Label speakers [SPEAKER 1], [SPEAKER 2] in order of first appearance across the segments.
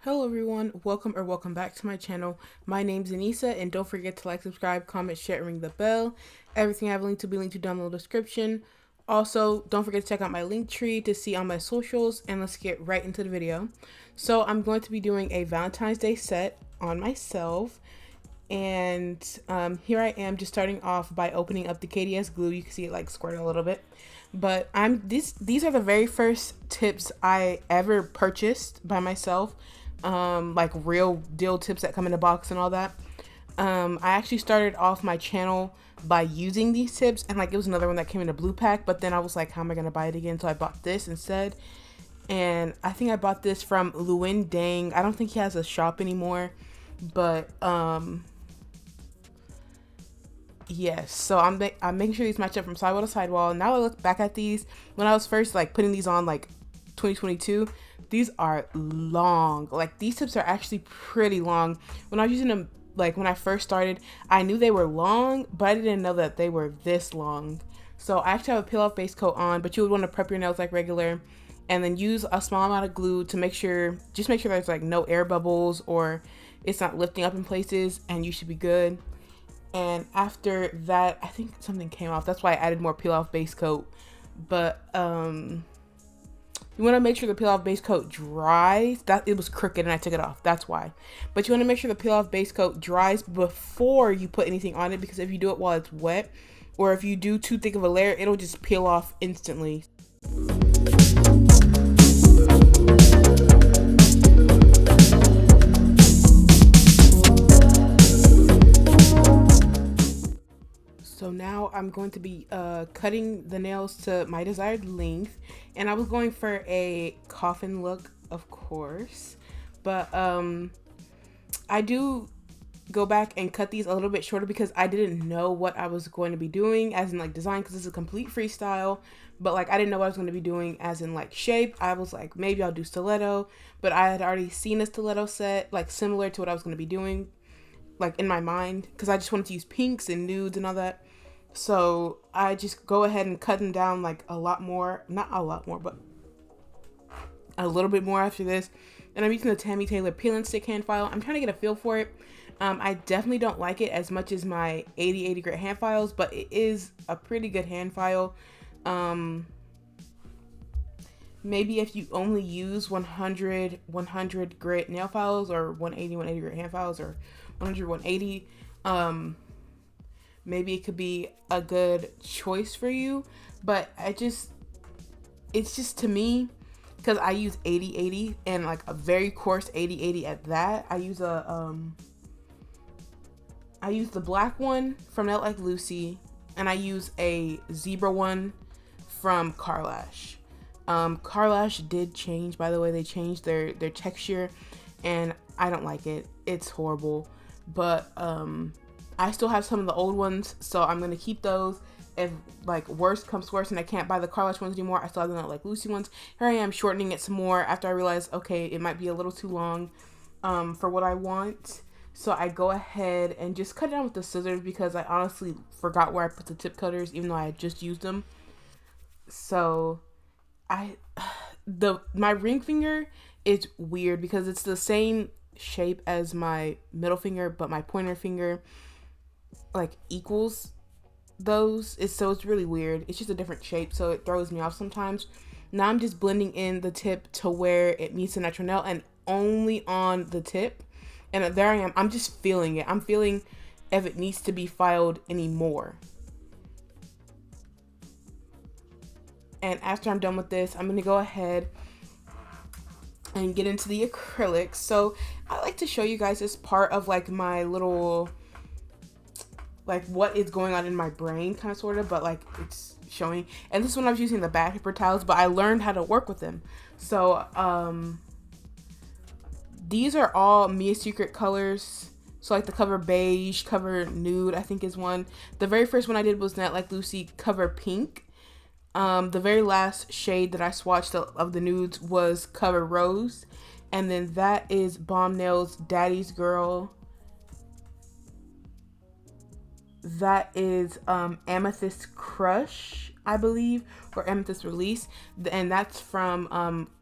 [SPEAKER 1] Hello everyone, welcome back to my channel. My name's Anisa, and don't forget to like, subscribe, comment, share, and ring the bell. Everything I have linked to be linked to down in the description. Also, don't forget to check out my link tree to see all my socials, and let's get right into the video. So I'm going to be doing a Valentine's Day set on myself, and here I am just starting off by opening up the KDS glue. You can see it like squirt a little bit. But these are the very first tips I ever purchased by myself, like real deal tips that come in a box and all that. I actually started off my channel by using these tips, and like it was another one that came in a blue pack, but then I was like, how am I gonna buy it again? So I bought this instead, and I think I bought this from Lewin Dang. I don't think he has a shop anymore, but yes. So I'm making sure these match up from sidewall to sidewall. Now I look back at these, when I was first like putting these on, like 2022, these are long. Like these tips are actually pretty long. When I was using them, like when I first started, I knew they were long, but I didn't know that they were this long. So I actually have a peel off base coat on, but you would want to prep your nails like regular, and then use a small amount of glue to make sure there's like no air bubbles or it's not lifting up in places, and you should be good. And after that, I think something came off. That's why I added more peel off base coat. But you want to make sure the peel off base coat dries. That it was crooked and I took it off. That's why. But you want to make sure the peel off base coat dries before you put anything on it, because if you do it while it's wet, or if you do too thick of a layer, it'll just peel off instantly. So now I'm going to be cutting the nails to my desired length, and I was going for a coffin look, of course, but I do go back and cut these a little bit shorter because I didn't know what I was going to be doing as in like design, because this is a complete freestyle, but like I didn't know what I was going to be doing as in like shape. I was like, maybe I'll do stiletto, but I had already seen a stiletto set like similar to what I was going to be doing, like in my mind, because I just wanted to use pinks and nudes and all that. So I just go ahead and cut them down like a lot more, not a lot more, but a little bit more after this. And I'm using the Tammy Taylor peel and stick hand file. I'm trying to get a feel for it. I definitely don't like it as much as my 80 grit hand files, but it is a pretty good hand file. Maybe if you only use 100 grit nail files, or 180 grit hand files, or 180, maybe it could be a good choice for you. But it's just to me, because I use 80 and like a very coarse 80 at that. I use the black one from Net Like Lucy, and I use a zebra one from Carlash. Carlash did change, by the way. They changed their texture, and I don't like it. It's horrible. But I still have some of the old ones, so I'm gonna keep those. If like worse comes worse and I can't buy the Carlash ones anymore, I still have the Not Like Lucy ones. Here I am shortening it some more after I realized, okay, it might be a little too long for what I want. So I go ahead and just cut it down with the scissors, because I honestly forgot where I put the tip cutters, even though I had just used them. So my ring finger is weird because it's the same shape as my middle finger, but my pointer finger like equals those. So it's really weird. It's just a different shape, so it throws me off sometimes. Now I'm just blending in the tip to where it meets the natural nail, and only on the tip. And there I am. I'm just feeling it. I'm feeling if it needs to be filed anymore. And after I'm done with this, I'm going to go ahead and get into the acrylics. So I like to show you guys this part of like my little, like what is going on in my brain, kind of sort of, but like it's showing. And this is when I was using the bad paper towels, but I learned how to work with them. So these are all Mia Secret colors. So like the Cover Beige, Cover Nude, I think is one. The very first one I did was Net Like Lucy Cover Pink. The very last shade that I swatched of the nudes was Cover Rose. And then that is Bomb Nails Daddy's Girl. That is Amethyst Crush, I believe, or Amethyst Release. And that's from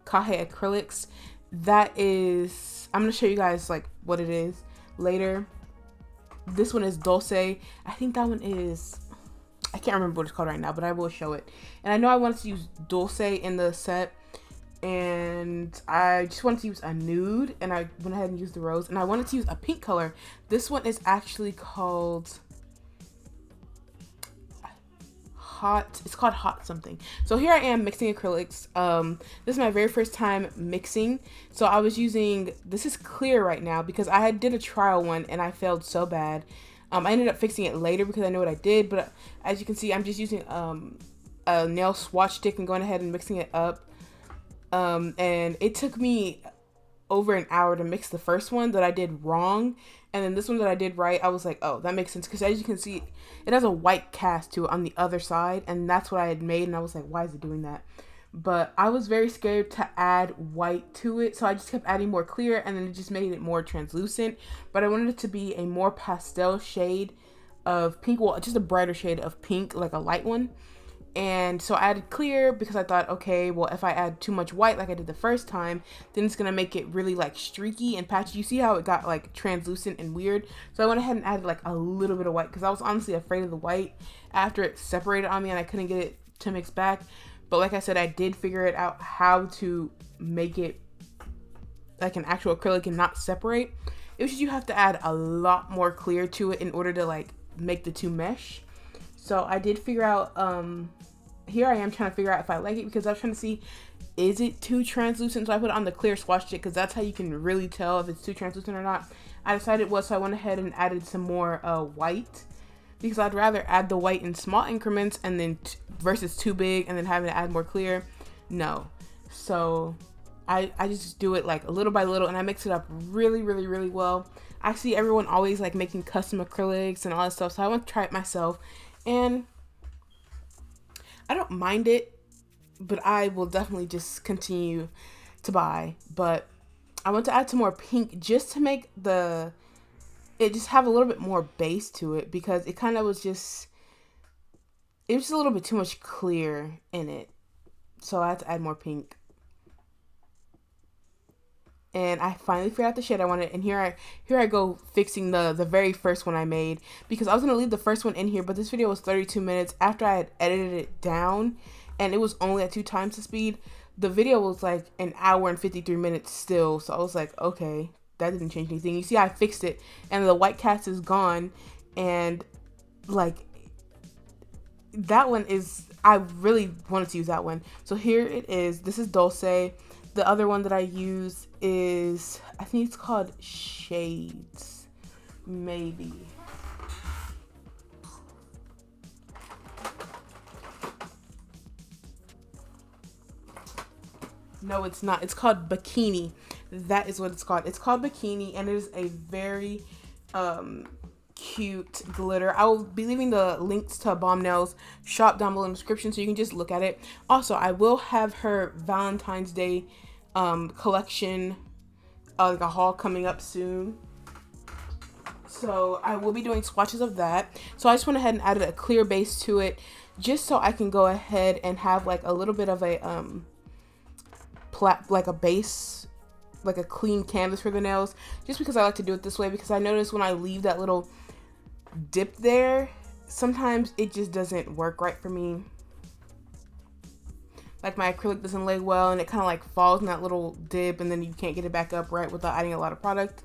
[SPEAKER 1] Kahe Acrylics. That is I'm gonna show you guys like what it is later. This one is Dulce. I think that one is, I can't remember what it's called right now, but I will show it. And I know I wanted to use Dulce in the set, and I just wanted to use a nude, and I went ahead and used the rose, and I wanted to use a pink color. This one is actually called Hot. It's called Hot something. So here I am mixing acrylics. This is my very first time mixing. So I was using, this is clear right now because I did a trial one and I failed so bad. I ended up fixing it later because I know what I did, but as you can see, I'm just using a nail swatch stick and going ahead and mixing it up. And it took me over an hour to mix the first one that I did wrong, and then this one that I did right. I was like, oh, that makes sense, because as you can see, it has a white cast to it on the other side, and that's what I had made, and I was like, why is it doing that? But I was very scared to add white to it, so I just kept adding more clear, and then it just made it more translucent. But I wanted it to be a more pastel shade of pink, well, just a brighter shade of pink, like a light one. And so I added clear because I thought, okay, well, if I add too much white like I did the first time, then it's gonna make it really like streaky and patchy. You see how it got like translucent and weird? So I went ahead and added like a little bit of white because I was honestly afraid of the white after it separated on me and I couldn't get it to mix back. But like I said, I did figure it out how to make it like an actual acrylic and not separate. It was just you have to add a lot more clear to it in order to like make the two mesh. So I did figure out, here I am trying to figure out if I like it because I was trying to see, is it too translucent? So I put it on the clear swatch stick because that's how you can really tell if it's too translucent or not. I decided it was, so I went ahead and added some more white because I'd rather add the white in small increments and then versus too big and then having to add more clear. No. So I just do it like a little by little and I mix it up really, really, really well. I see everyone always like making custom acrylics and all that stuff, so I want to try it myself. And I don't mind it, but I will definitely just continue to buy. But I want to add some more pink just to make it just have a little bit more base to it because it kind of was just, it was just a little bit too much clear in it. So I had to add more pink. And I finally figured out the shade I wanted, and here I go fixing the very first one I made because I was gonna leave the first one in here, but this video was 32 minutes after I had edited it down, and it was only at 2 times the speed. The video was like an hour and 53 minutes still, so I was like, okay, that didn't change anything. You see, I fixed it, and the white cast is gone, and like that one is, I really wanted to use that one. So here it is. This is Dulce. The other one that I use is, I think it's called Shades, maybe. No, it's not. It's called Bikini. That is what it's called. It's called Bikini, and it is a very cute glitter. I will be leaving the links to Bomb Nails shop down below in the description so you can just look at it. Also, I will have her Valentine's Day collection, like a haul coming up soon. So I will be doing swatches of that. So I just went ahead and added a clear base to it just so I can go ahead and have like a little bit of a like a base, like a clean canvas for the nails, just because I like to do it this way, because I notice when I leave that little dip there, sometimes it just doesn't work right for me. Like my acrylic doesn't lay well and it kind of like falls in that little dip and then you can't get it back up right without adding a lot of product.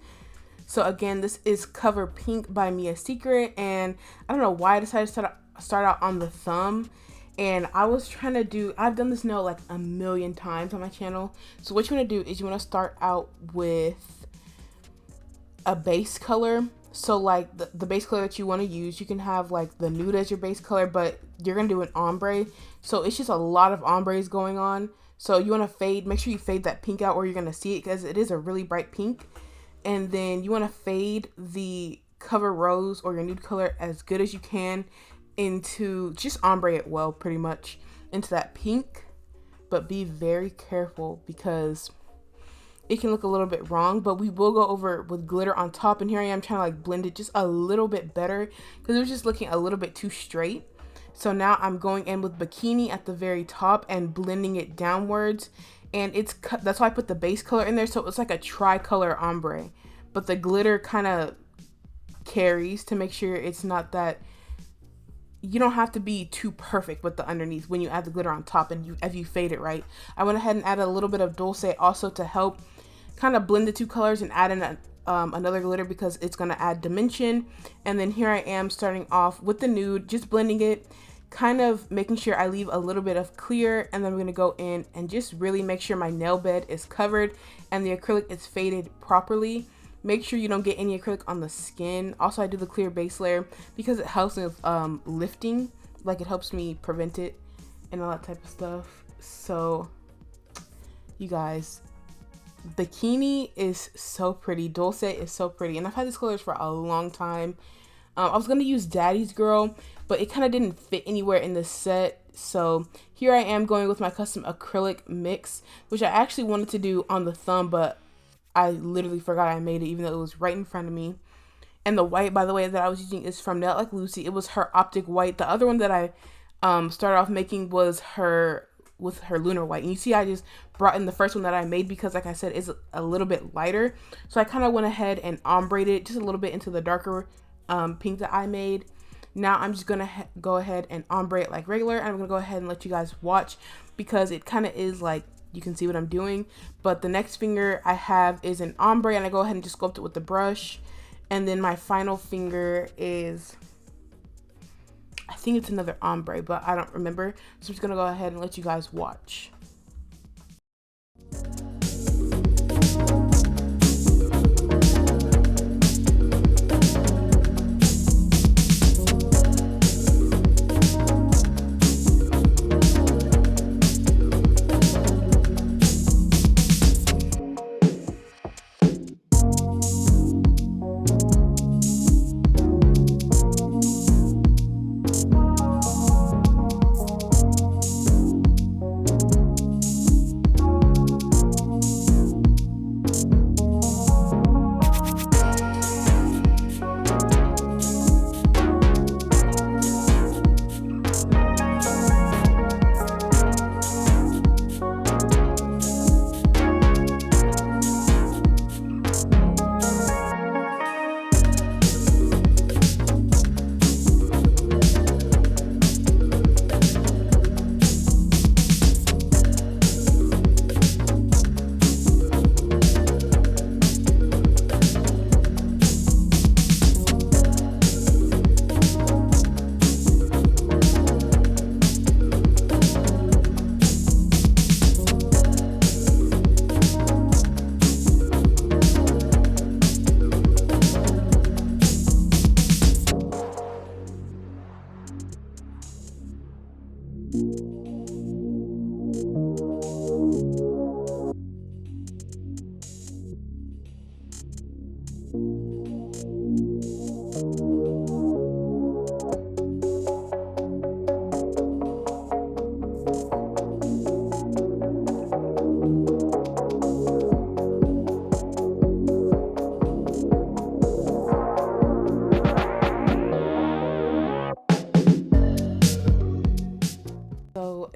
[SPEAKER 1] So again, this is Cover Pink by Mia Secret, and I don't know why I decided to start out on the thumb. And I was trying to do, I've done this nail like a million times on my channel. So what you want to do is you want to start out with a base color. So like the base color that you want to use, you can have like the nude as your base color, but you're going to do an ombre. So it's just a lot of ombres going on. So you want to fade, make sure you fade that pink out or you're going to see it because it is a really bright pink. And then you want to fade the Cover Rose or your nude color as good as you can into, just ombre it well pretty much into that pink, but be very careful because it can look a little bit wrong. But we will go over with glitter on top, and here I am trying to like blend it just a little bit better because it was just looking a little bit too straight. So now I'm going in with Bikini at the very top and blending it downwards and that's why I put the base color in there, so it's like a tricolor ombre, but the glitter kind of carries to make sure it's not that you don't have to be too perfect with the underneath when you add the glitter on top and if you fade it right. I went ahead and added a little bit of Dulce also to help kind of blend the two colors and add in another glitter because it's going to add dimension. And then here I am starting off with the nude, just blending it, kind of making sure I leave a little bit of clear, and then I'm going to go in and just really make sure my nail bed is covered and the acrylic is faded properly. Make sure you don't get any acrylic on the skin. Also, I do the clear base layer because it helps with lifting. Like, it helps me prevent it and all that type of stuff. So, you guys, Bikini is so pretty. Dulce is so pretty. And I've had these colors for a long time. I was going to use Daddy's Girl, but it kind of didn't fit anywhere in the set. So, here I am going with my custom acrylic mix, which I actually wanted to do on the thumb, but I literally forgot I made it, even though it was right in front of me. And the white, by the way, that I was using is from Nail Like Lucy. It was her Optic White. The other one that I started off making was her with her Lunar White. And you see I just brought in the first one that I made because, like I said, it's a little bit lighter. So I kind of went ahead and ombre it just a little bit into the darker pink that I made. Now I'm just going to go ahead and ombre it like regular. And I'm going to go ahead and let you guys watch because it kind of is like, you can see what I'm doing. But the next finger I have is an ombre, and I go ahead and just sculpt it with the brush. And then my final finger is, I think it's another ombre, but I don't remember. So I'm just gonna go ahead and let you guys watch.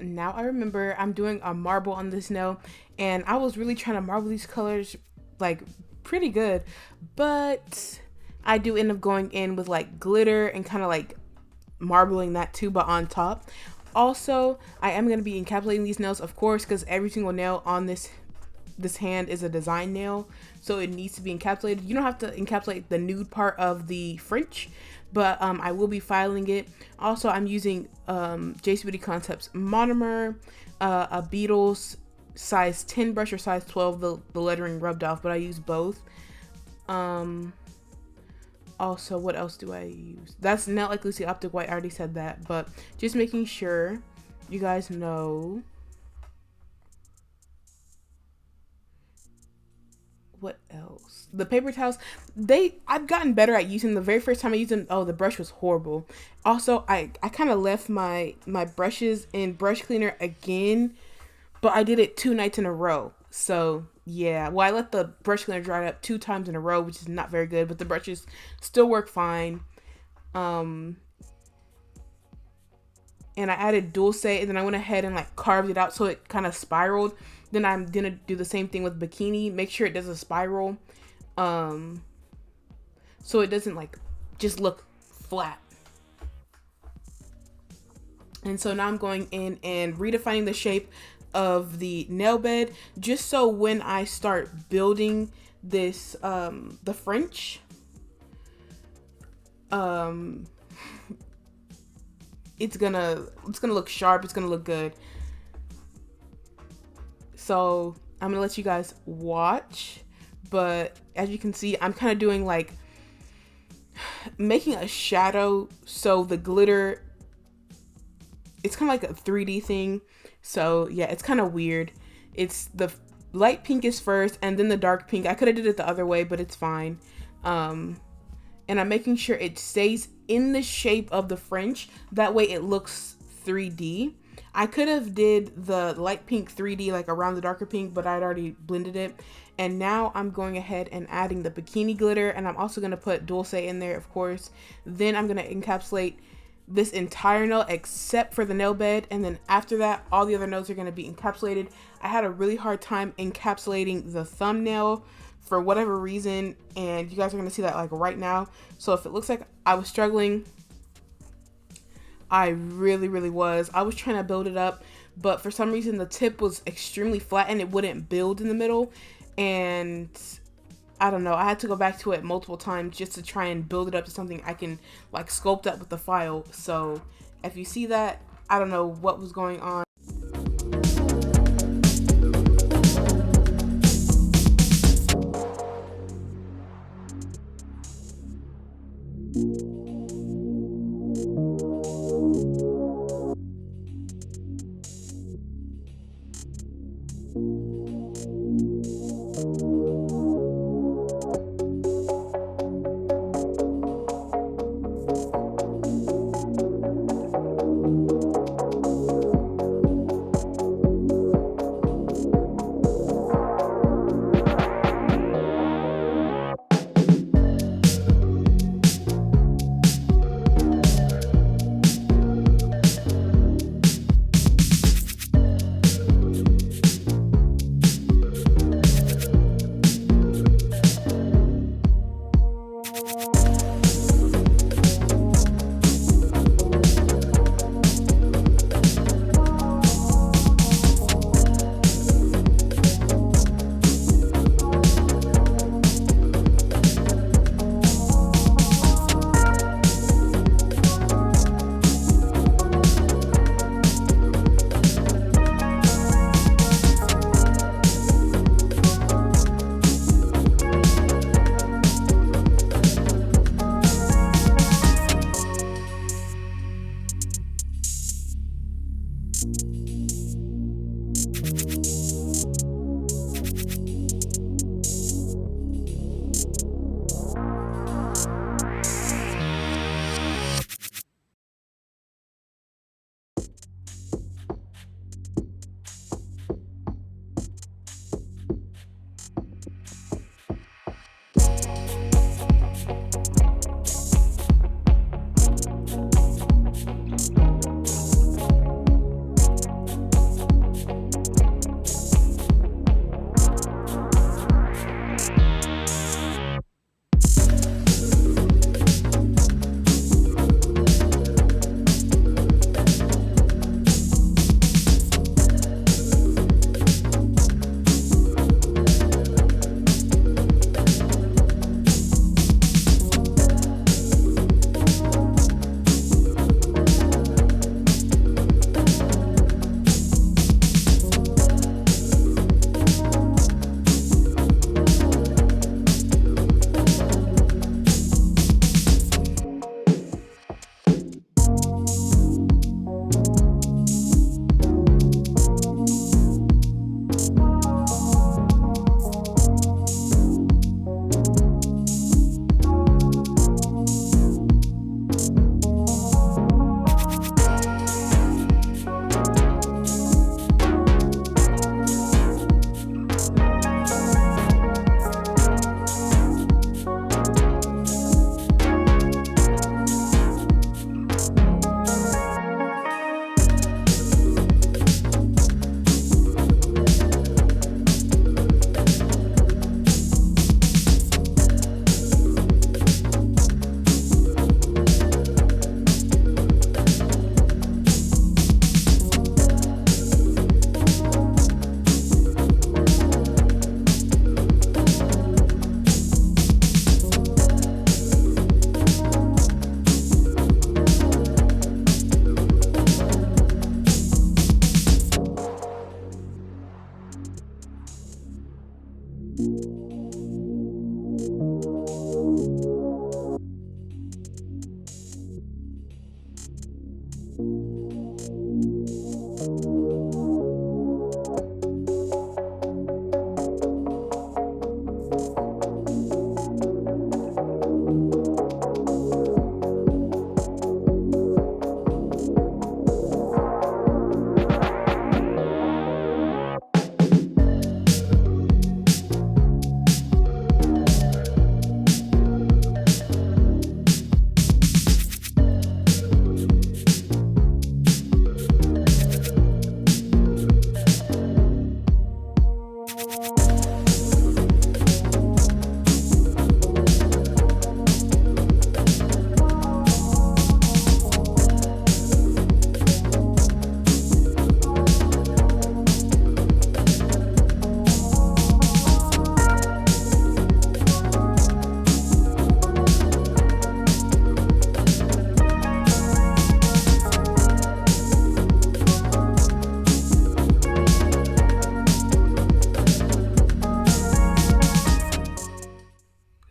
[SPEAKER 1] Now I remember I'm doing a marble on this nail, and I was really trying to marble these colors like pretty good, but I do end up going in with like glitter and kind of like marbling that too, but on top. Also, I am going to be encapsulating these nails, of course, because every single nail on this hand is a design nail, so it needs to be encapsulated. You don't have to encapsulate the nude part of the French, but I will be filing it. Also, I'm using JC Beauty Concepts monomer, a Beetles size 10 brush or size 12, the lettering rubbed off, but I use both. Also, what else do I use? That's Nail Like Lucy Optic White. I already said that, but just making sure you guys know. What else? The paper towels, I've gotten better at using. The very first time I used them, oh, the brush was horrible. Also, I kind of left my brushes in brush cleaner again, but I did it 2 nights in a row. So yeah, well, I let the brush cleaner dry up 2 times in a row, which is not very good, but the brushes still work fine. And I added Dulce, and then I went ahead and like carved it out so it kind of spiraled. Then I'm gonna do the same thing with bikini. Make sure it does a spiral, so it doesn't like just look flat. And so now I'm going in and redefining the shape of the nail bed, just so when I start building this, the French, it's gonna look sharp. It's gonna look good. So I'm gonna let you guys watch, but as you can see, I'm kind of doing like making a shadow, so the glitter, it's kind of like a 3D thing. So yeah, it's kind of weird. It's the light pink is first and then the dark pink. I could have did it the other way, but it's fine. And I'm making sure it stays in the shape of the French. That way it looks 3D. I could have did the light pink 3D like around the darker pink, but I'd already blended it. And now I'm going ahead and adding the bikini glitter, and I'm also going to put Dulce in there, of course. Then I'm going to encapsulate this entire nail except for the nail bed, and then after that all the other nails are going to be encapsulated. I had a really hard time encapsulating the thumbnail for whatever reason, and you guys are going to see that like right now. So if it looks like I was struggling, I really was. I was trying to build it up, but for some reason the tip was extremely flat and it wouldn't build in the middle, and I don't know, I had to go back to it multiple times just to try and build it up to something I can like sculpt up with the file. So if you see that, I don't know what was going on.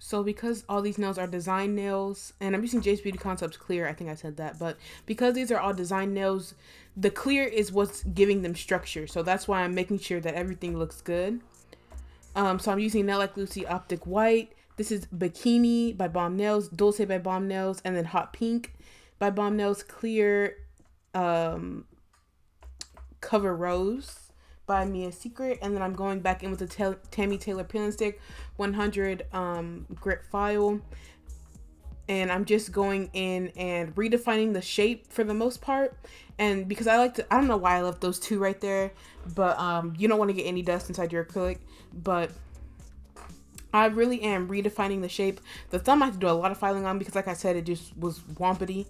[SPEAKER 1] So because all these nails are design nails, and I'm using Jace Beauty Concepts clear, I think I said that, but because these are all design nails, the clear is what's giving them structure. So that's why I'm making sure that everything looks good. So I'm using Nail Like Lucy Optic White. This is Bikini by Bomb Nails, Dulce by Bomb Nails, and then Hot Pink by Bomb Nails, Clear Cover Rose by Mia Secret, and then I'm going back in with the Tammy Taylor Peeling Stick 100 grit file, and I'm just going in and redefining the shape for the most part. And because I don't know why I left those two right there, but you don't want to get any dust inside your acrylic, but I really am redefining the shape. The thumb I have to do a lot of filing on because, like I said, it just was wompity.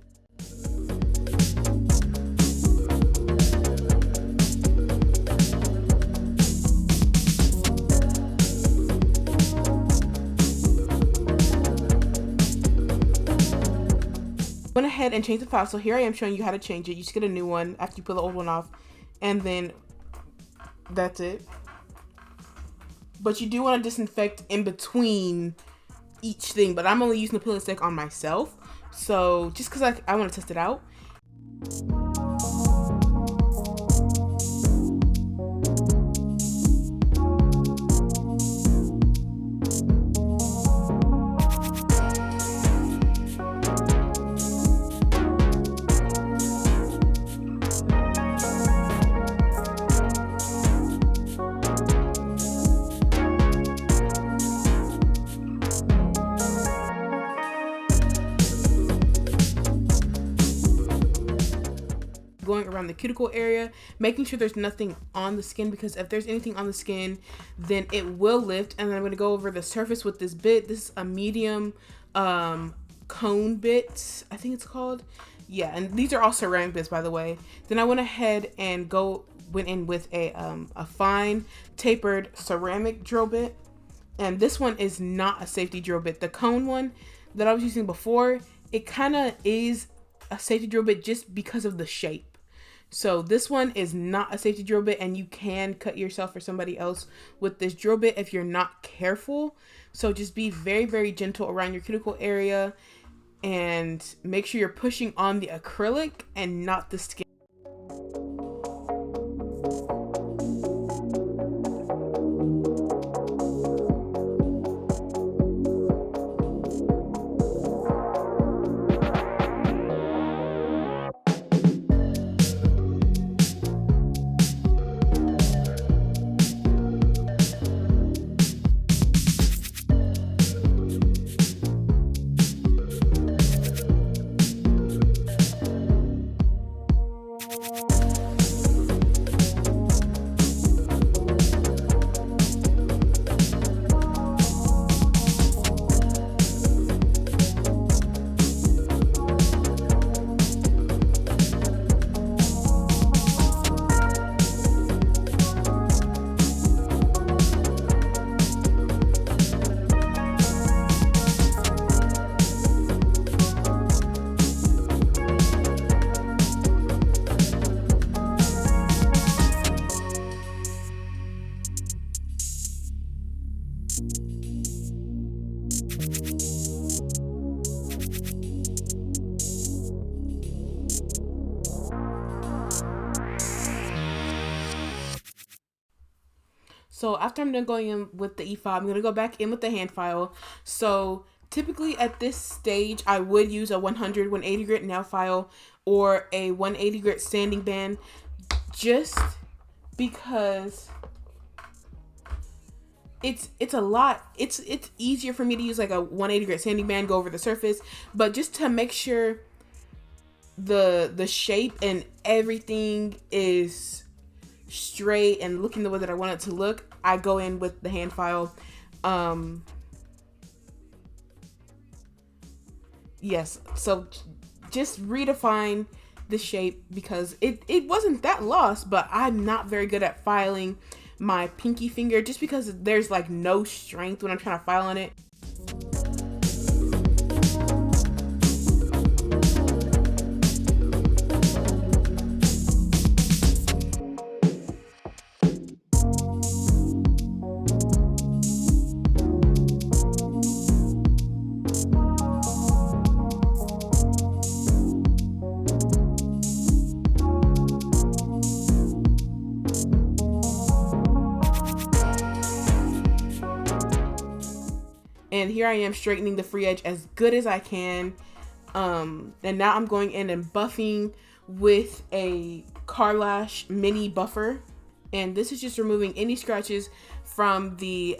[SPEAKER 1] Went ahead and changed the file. So here I am showing you how to change it. You just get a new one after you pull the old one off, and then that's it. But you do want to disinfect in between each thing, but I'm only using the peeling stick on myself, so just because I want to test it out. Going around the cuticle area, making sure there's nothing on the skin, because if there's anything on the skin, then it will lift. And then I'm going to go over the surface with this bit. This is a medium cone bit, I think it's called. Yeah, and these are all ceramic bits, by the way. Then I went ahead and went in with a fine tapered ceramic drill bit. And this one is not a safety drill bit. The cone one that I was using before, it kind of is a safety drill bit just because of the shape. So this one is not a safety drill bit, and you can cut yourself or somebody else with this drill bit if you're not careful. So just be very, very gentle around your cuticle area and make sure you're pushing on the acrylic and not the skin. So after I'm done going in with the E file, I'm going to go back in with the hand file. So typically at this stage, I would use a 180 grit nail file or a 180 grit sanding band, just because it's a lot. It's easier for me to use like a 180 grit sanding band, go over the surface, but just to make sure the shape and everything is straight and looking the way that I want it to look, I go in with the hand file. Yes, so just redefine the shape, because it wasn't that lost, but I'm not very good at filing my pinky finger just because there's like no strength when I'm trying to file on it. here I am straightening the free edge as good as I can. And now I'm going in and buffing with a car lash mini buffer. And this is just removing any scratches from the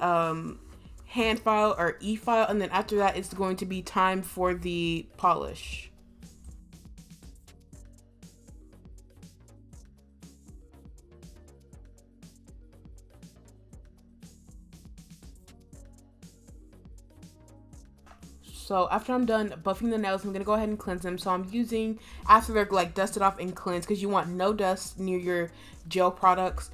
[SPEAKER 1] hand file or e-file. And then after that, it's going to be time for the polish. So after I'm done buffing the nails, I'm going to go ahead and cleanse them. So I'm using, after they're like dusted off and cleansed, because you want no dust near your gel products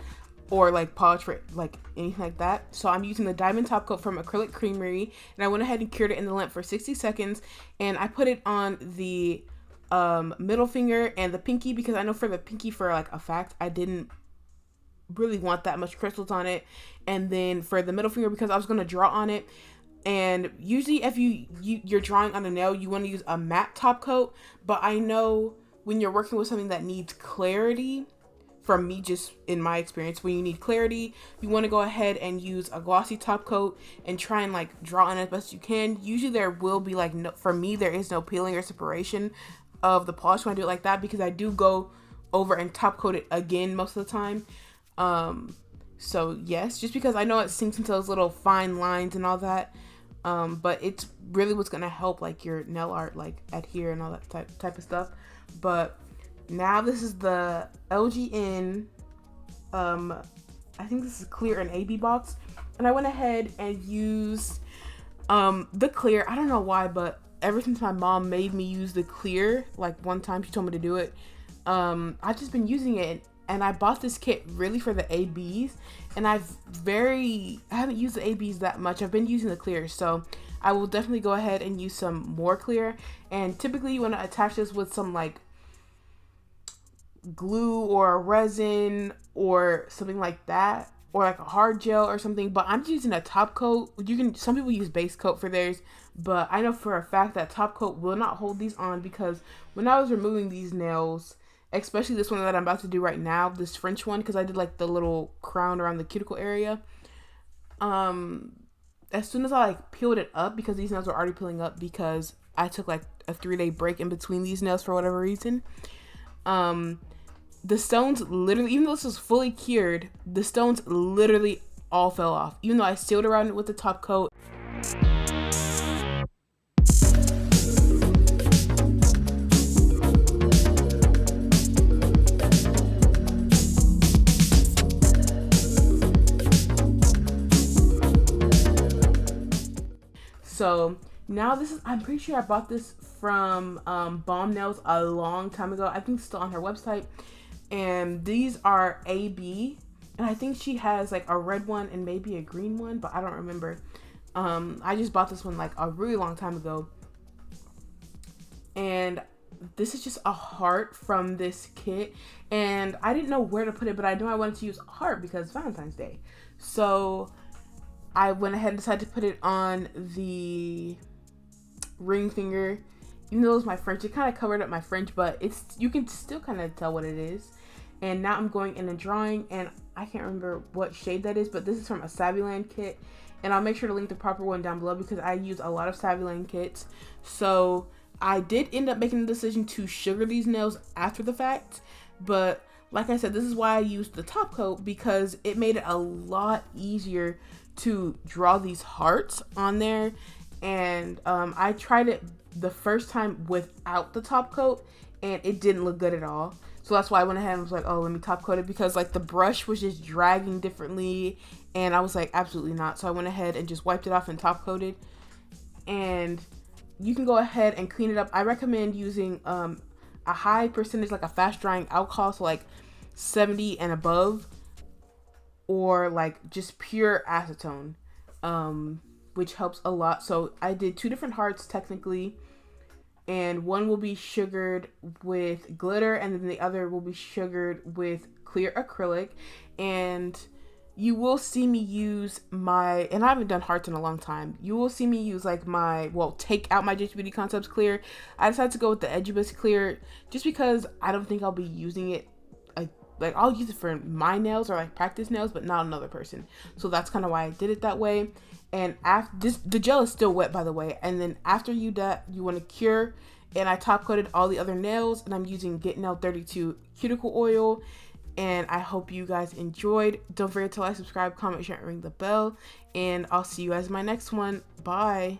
[SPEAKER 1] or like polish for like anything like that. So I'm using the Diamond Top Coat from Acrylic Creamery, and I went ahead and cured it in the lamp for 60 seconds. And I put it on the middle finger and the pinky, because I know for the pinky, for like a fact, I didn't really want that much crystals on it. And then for the middle finger, because I was going to draw on it. And usually if you're drawing on a nail, you want to use a matte top coat. But I know when you're working with something that needs clarity, from me, just in my experience, when you need clarity, you want to go ahead and use a glossy top coat and try and like draw on it as best you can. Usually there will be like, no, for me, there is no peeling or separation of the polish when I do it like that, because I do go over and top coat it again most of the time. So yes, just because I know it sinks into those little fine lines and all that. But it's really what's gonna help like your nail art like adhere and all that type of stuff. But now this is the LGN, I think this is clear and AB box, and I went ahead and used the clear. I don't know why, but ever since my mom made me use the clear, like one time she told me to do it, I've just been using it. And I bought this kit really for the ABs, and I haven't used the ABs that much. I've been using the clear, so I will definitely go ahead and use some more clear. And typically you want to attach this with some like glue or resin or something like that, or like a hard gel or something. But I'm using a top coat. Some people use base coat for theirs, but I know for a fact that top coat will not hold these on, because when I was removing these nails, especially this one that I'm about to do right now, this French one, because I did like the little crown around the cuticle area. As soon as I like peeled it up, because these nails were already peeling up, because I took like a 3-day break in between these nails for whatever reason. The stones literally, even though this was fully cured, the stones literally all fell off, even though I sealed around it with the top coat. So now this is, I'm pretty sure I bought this from Balm Nails a long time ago. I think it's still on her website. And these are AB. And I think she has like a red one and maybe a green one, but I don't remember. I just bought this one like a really long time ago. And this is just a heart from this kit. And I didn't know where to put it, but I knew I wanted to use a heart because Valentine's Day. So I went ahead and decided to put it on the ring finger. Even though it was my French, it kind of covered up my French, but you can still kind of tell what it is. And now I'm going in and drawing, and I can't remember what shade that is, but this is from a Saviland kit. And I'll make sure to link the proper one down below, because I use a lot of Saviland kits. So I did end up making the decision to sugar these nails after the fact. But like I said, this is why I used the top coat, because it made it a lot easier to draw these hearts on there. And I tried it the first time without the top coat, and it didn't look good at all. So that's why I went ahead and was like, oh, let me top coat it, because like the brush was just dragging differently, and I was like, absolutely not. So I went ahead and just wiped it off and top coated. And you can go ahead and clean it up. I recommend using a high percentage, like a fast drying alcohol, so like 70 and above, or like just pure acetone, which helps a lot. So I did 2 different hearts technically, and one will be sugared with glitter, and then the other will be sugared with clear acrylic. And you will see me use my, and I haven't done hearts in a long time, you will see me use like my, well, take out my JT Beauty Concepts clear. I decided to go with the Edubus clear just because I don't think I'll be using it like I'll use it for my nails or like practice nails, but not another person. So that's kind of why I did it that way. And after the gel is still wet, by the way. And then after you want to cure. And I top coated all the other nails, and I'm using Get Nail 32 cuticle oil. And I hope you guys enjoyed. Don't forget to like, subscribe, comment, share, and ring the bell. And I'll see you guys in my next one. Bye.